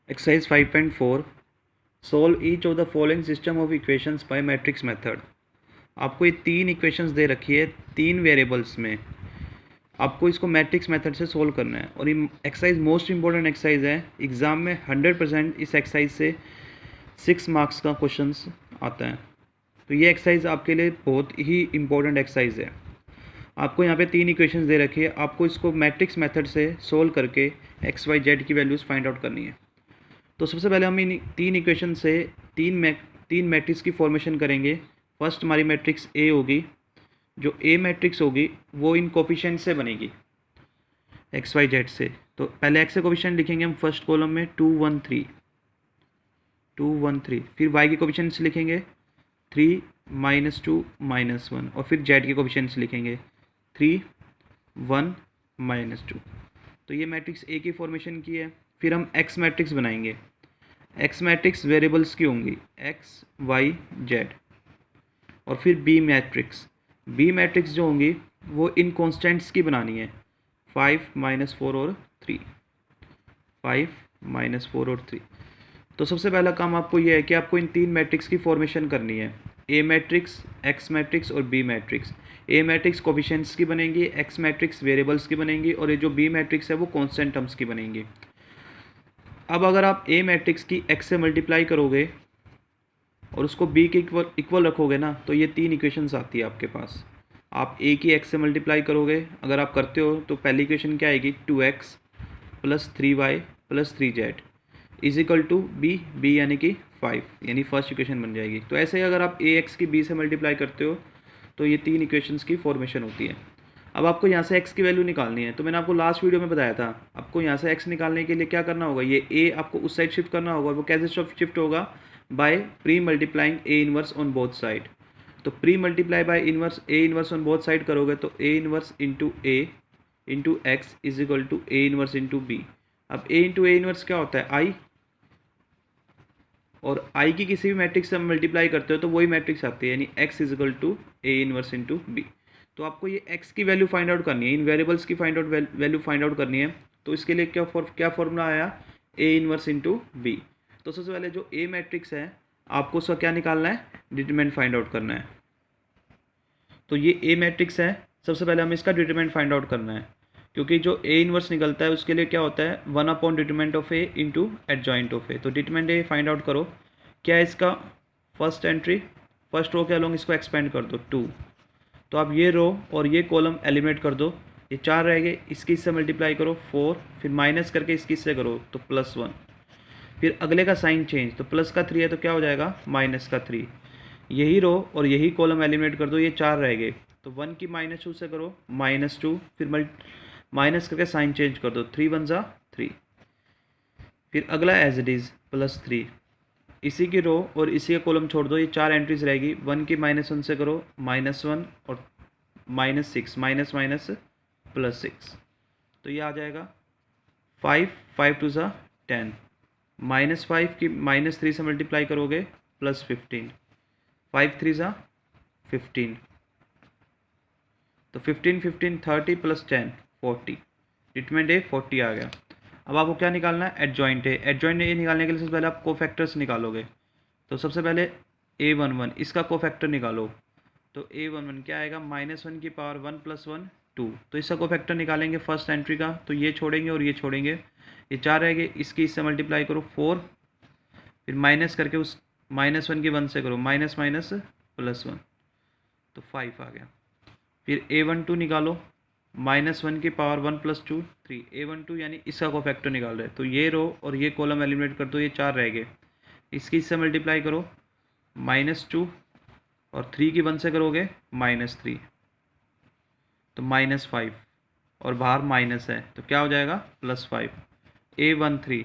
Exercise 5.4 Solve each of the following system of equations by matrix method। आपको ये तीन equations दे रखी है तीन वेरिएबल्स में, आपको इसको मैट्रिक्स मेथड से सोल्व करना है। और ये एक्सरसाइज मोस्ट इंपॉर्टेंट एक्सरसाइज है, एग्ज़ाम में 100% इस एक्सरसाइज से 6 मार्क्स का क्वेश्चंस आता है। तो ये एक्सरसाइज आपके लिए बहुत ही इंपॉर्टेंट एक्सरसाइज है। आपको यहाँ पे तीन इक्वेशंस दे रखी है, आपको इसको मैट्रिक्स मेथड से सोल्व करके एक्स वाई जेड की वैल्यूज़ फाइंड आउट करनी है। तो सबसे पहले हम इन तीन इक्वेशन से तीन मैट्रिक्स की फॉर्मेशन करेंगे। फर्स्ट हमारी मैट्रिक्स ए होगी, जो ए मैट्रिक्स होगी वो इन कोफिशिएंट से बनेगी एक्स वाई जेड से। तो पहले एक्स के कोफिशिएंट लिखेंगे हम फर्स्ट कॉलम में 2 1 3 2 1 3, फिर वाई के कोफिशिएंट्स लिखेंगे 3 -2 -1, और फिर जेड के कोफिशिएंट्स लिखेंगे 3 1 -2। तो ये मैट्रिक्स ए की फॉर्मेशन की है। फिर हम एक्स मैट्रिक्स बनाएंगे। एक्स मैट्रिक्स वेरिएबल्स की होंगी एक्स वाई जेड। और फिर बी मैट्रिक्स जो होंगी वो इन कॉन्स्टेंट्स की बनानी है 5 -4 और 3, 5 -4 और 3। तो सबसे पहला काम आपको ये है कि आपको इन तीन मैट्रिक्स की फॉर्मेशन करनी है, ए मैट्रिक्स, एक्स मैट्रिक्स और बी मैट्रिक्स। ए मैट्रिक्स कोफिशिएंट्स की बनेंगी, एक्स मैट्रिक्स वेरिएबल्स की बनेंगी, और ये जो बी मैट्रिक्स है वो कांस्टेंट टर्म्स की बनेंगी। अब अगर आप ए मैट्रिक्स की एक्स से मल्टीप्लाई करोगे और उसको बी के इक्वल रखोगे ना, तो ये तीन इक्वेशंस आती है आपके पास। आप ए की एक्स से मल्टीप्लाई करोगे, अगर आप करते हो तो पहली इक्वेशन क्या आएगी 2x + 3y + 3z is equal to be यानी कि 5, यानी फर्स्ट इक्वेशन बन जाएगी। तो ऐसे ही अगर आप ए एक्स की बी से मल्टीप्लाई करते हो तो ये तीन इक्वेशंस की फॉर्मेशन होती है। अब आपको यहाँ से x की वैल्यू निकालनी है। तो मैंने आपको लास्ट वीडियो में बताया था, आपको यहाँ से x निकालने के लिए क्या करना होगा, ये a आपको उस साइड शिफ्ट करना होगा। वो कैसे शिफ्ट होगा, by pre multiplying a inverse on both side. तो pre multiply by inverse a inverse on both side करोगे तो a inverse into a into x is equal to a inverse into b. अब a into a inverse क्या होता है i, और i की किसी भी मैट्रिक्स से मल्टीप्लाई करते हो तो वही मैट्रिक्स आती है, यानी x is equal to a inverse into B. तो आपको ये x की वैल्यू फाइंड आउट करनी है, इन वेरिएबल्स की वैल्यू फाइंड आउट करनी है। तो इसके लिए क्या फॉर्मूला आया, a इनवर्स इंटू बी। तो सबसे पहले जो a मैट्रिक्स है आपको उसका क्या निकालना है, डिटरमिनेंट फाइंड आउट करना है। तो ये a मैट्रिक्स है, सबसे पहले हमें इसका डिटरमिनेंट फाइंड आउट करना है, क्योंकि जो a इनवर्स निकलता है उसके लिए क्या होता है 1 determinant of a into adjoint of a। तो डिटरमिनेंट a फाइंड आउट करो, क्या है इसका फर्स्ट एंट्री, फर्स्ट रो के अलोंग इसको एक्सपेंड कर दो 2। तो आप ये रो और ये कॉलम एलिमिनेट कर दो, ये 4 रह गए, इसकी इससे मल्टीप्लाई करो 4, फिर माइनस करके इसकी इससे करो तो +1, फिर अगले का साइन चेंज, तो प्लस का 3 है तो क्या हो जाएगा माइनस का 3। यही रो और यही कॉलम एलिमिनेट कर दो, ये 4 रह गए, तो 1 की -2 से करो -2, फिर माइनस करके साइन चेंज कर दो, 3 1 ज़ा 3, फिर अगला एज इट इज़ +3, इसी की रो और इसी का कॉलम छोड़ दो, ये 4 एंट्रीज रहेगी, 1 की -1 से करो -1 और -6, माइनस माइनस +6, तो ये आ जाएगा 5 5 2 ज़ा 10, -5 की -3 से मल्टीप्लाई करोगे +15, 5 3 ज़ा 15, तो 15 15 30 + 10 40, डिटरमिनेंट ए 40 आ गया। अब आपको क्या निकालना है, एडजॉइंट ए। एडजॉइंट ए निकालने के लिए सबसे पहले आप कोफैक्टर्स निकालोगे। तो सबसे पहले a11 इसका कोफैक्टर निकालो, तो a11 क्या आएगा -1 की पावर 1 + 1 2। तो इसका कोफैक्टर निकालेंगे फर्स्ट एंट्री का, तो ये छोड़ेंगे और ये छोड़ेंगे, ये 4 रहेंगे, इसकी इससे मल्टीप्लाई करो 4, फिर माइनस करके उस -1 की 1 से करो माइनस माइनस +1, तो 5 आ गया। फिर a12 निकालो, -1 की पावर 1 + 2 3, a12 यानी इसका कोफैक्टर निकाल रहे हैं। तो ये रो और ये कॉलम एलिमिनेट कर दो, ये 4 रह गए, इसकी इससे मल्टीप्लाई करो -2, और 3 की 1 से करोगे -3, तो -5, और बाहर माइनस है तो क्या हो जाएगा +5। a13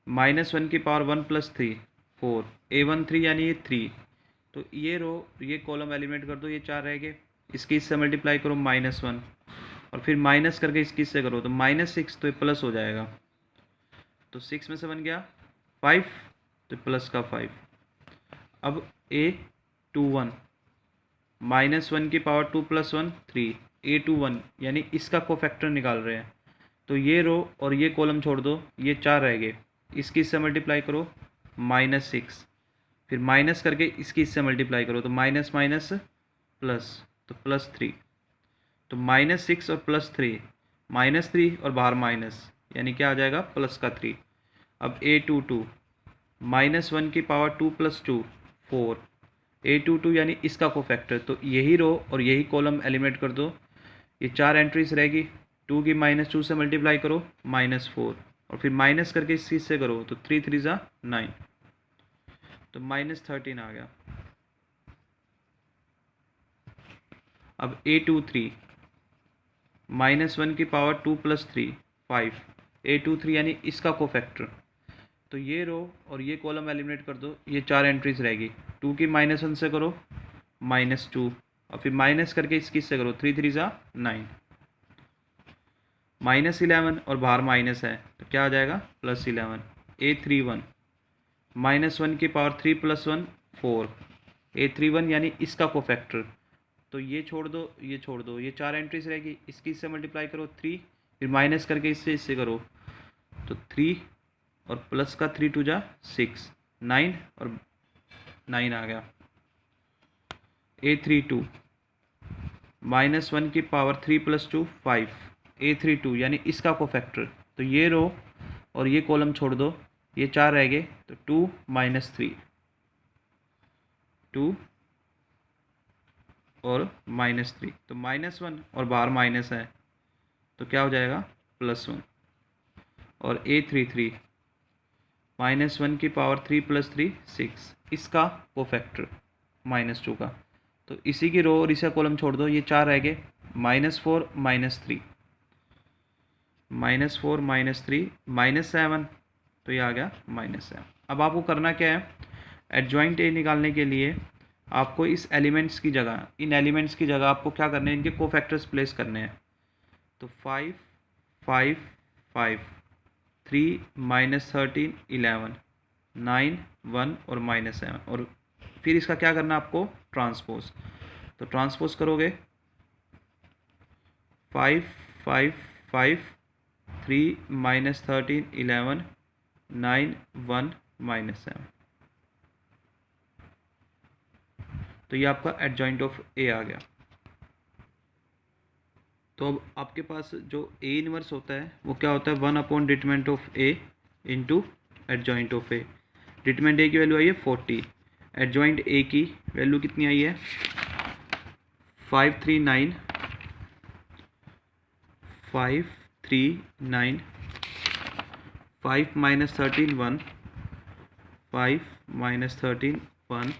-1 की पावर 1 + 3 4, a13 यानी ये 3, तो ये रो ये कॉलम एलिमिनेट कर दो, ये 4 रह गए, इसकी इससे मल्टीप्लाई करो -1, और फिर माइनस करके इसकी इससे करो तो -6, तो ये प्लस हो जाएगा, तो 6 में से बन गया 5, तो प्लस का 5। अब a21 -1 की पावर 2 + 1 3, a21 यानी इसका कोफैक्टर निकाल रहे हैं। तो ये रो और ये कॉलम छोड़ दो, ये 4 रह गए, इसकी इससे मल्टीप्लाई करो -6, फिर माइनस करके इसकी इससे मल्टीप्लाई करो तो माइनस माइनस प्लस, तो +3, तो -6 और +3, -3 और बाहर माइनस, यानी क्या आ जाएगा +3। अब A22 -1 की पावर 2 + 2 4, A22 यानी इसका कोफैक्टर, तो यही रो और यही कॉलम एलिमिनेट कर दो। ये 4 एंट्रीज रहेगी, 2 की -2 से मल्टीप्लाई करो -4, और फिर माइनस करके इस चीज़ से करो तो 3 3 ज़ा 9, तो -13 आ गया। अब A23 -1 की पावर 2 + 3 5, A23 यानी इसका कोफैक्टर, तो ये रो और ये कॉलम एलिमिनेट कर दो। ये 4 एंट्रीज रहेगी, 2 की -1 से करो -2, और फिर माइनस करके इसकी से करो 3 3 ज़ा 9, -11 और बाहर माइनस है तो क्या आ जाएगा +11। A31 -1 की पावर 3 + 1 4, A31 यानी इसका कोफैक्टर, तो ये छोड़ दो ये छोड़ दो, ये 4 एंट्रीज रहेगी, इसकी इससे मल्टीप्लाई करो 3, फिर माइनस करके इससे करो तो 3 और प्लस का 3 2 ज़ा 6, 9 और 9 आ गया। A32 -1 की पावर 3 + 2 5, A32 यानी इसका कोफैक्टर, तो ये रो और ये कॉलम छोड़ दो, ये 4 रह गए तो 2 - 3, 2 और -3, तो -1 और बाहर माइनस है तो क्या हो जाएगा +1। और A33 -1 की पावर 3 + 3 6, इसका कोफैक्टर -2 का, तो इसी की रो और इसका कॉलम छोड़ दो, ये 4 रह गए -4 -3, -4 -3 -7, तो ये आ गया -7। अब आपको करना क्या है, एडजॉइंट ए निकालने के लिए आपको इस एलिमेंट्स की जगह, इन एलिमेंट्स की जगह आपको क्या करने हैं, इनके कोफैक्टर्स प्लेस करने हैं। तो 5 5 5 3 -13 11 9 1 और -7, और फिर इसका क्या करना है आपको ट्रांसपोज, तो ट्रांसपोज करोगे 5 5 5 3 -13 11 9 1 -7, तो ये आपका एडजॉइंट ऑफ ए आ गया। तो अब आपके पास जो ए इनवर्स होता है वो क्या होता है, 1 determinant of A into adjoint of A. Determinant A की वैल्यू आई है 40, एडजॉइंट ए की वैल्यू कितनी आई है 539 5 3 9, 5 -13 1, 5 -13 1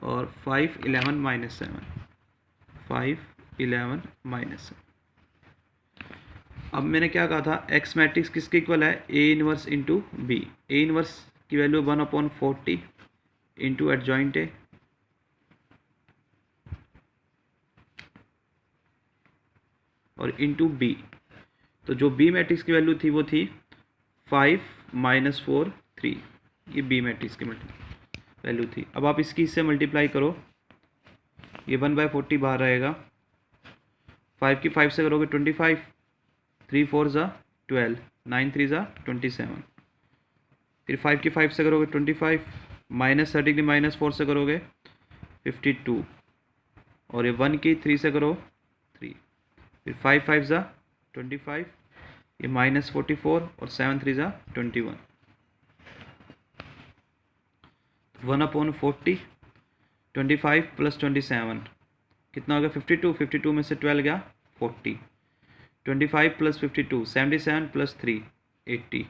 और 5 11 -7, 5 11 -7। अब मैंने क्या कहा था, एक्स मैट्रिक्स किसके इक्वल है, A inverse into B. A inverse की वैल्यू 1/40 इंटू एडजॉइंट ए, और इंटू बी। तो जो बी मैट्रिक्स की वैल्यू थी वो थी 5 -4 3, ये बी मैट्रिक्स की वैल्यू थी। अब आप इसकी इससे मल्टीप्लाई करो, ये 1/40 बाहर रहेगा, 5 की 5 से करोगे 25, 3 4 ज़ा 12, 9 3 ज़ा 27, फिर 5 की 5 से करोगे 25, -30 की -4 से करोगे 52, और ये 1 की 3 से करो 3, फिर 5 5 ज़ा 25, ये -44 और 7 3 ज़ा 21, 1/40 25 + 27 कितना हो गया 52, 52 में से 12 गया 40, 25 + 52 77 + 3 80,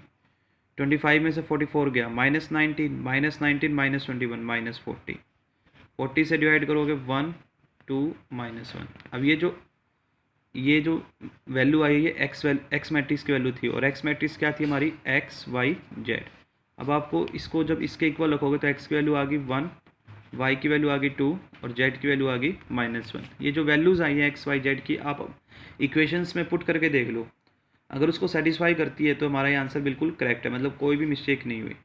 25 में से 44 गया -19 -19 -21 -40, 40 से डिवाइड करोगे 1 2 -1। अब ये जो वैल्यू आई है एक्स मैट्रिक्स की वैल्यू थी, और एक्स मैट्रिक्स क्या थी हमारी एक्स वाई जेड। अब आपको इसको जब इसके इक्वल रखोगे तो एक्स की वैल्यू आ गई 1, वाई की वैल्यू आ गई 2 और जेड की वैल्यू आ गई -1। ये जो वैल्यूज़ आई हैं एक्स वाई जेड की, आप इक्वेशंस में पुट करके देख लो, अगर उसको सेटिस्फाई करती है तो हमारा ये आंसर बिल्कुल करेक्ट है, मतलब कोई भी मिस्टेक नहीं हुई।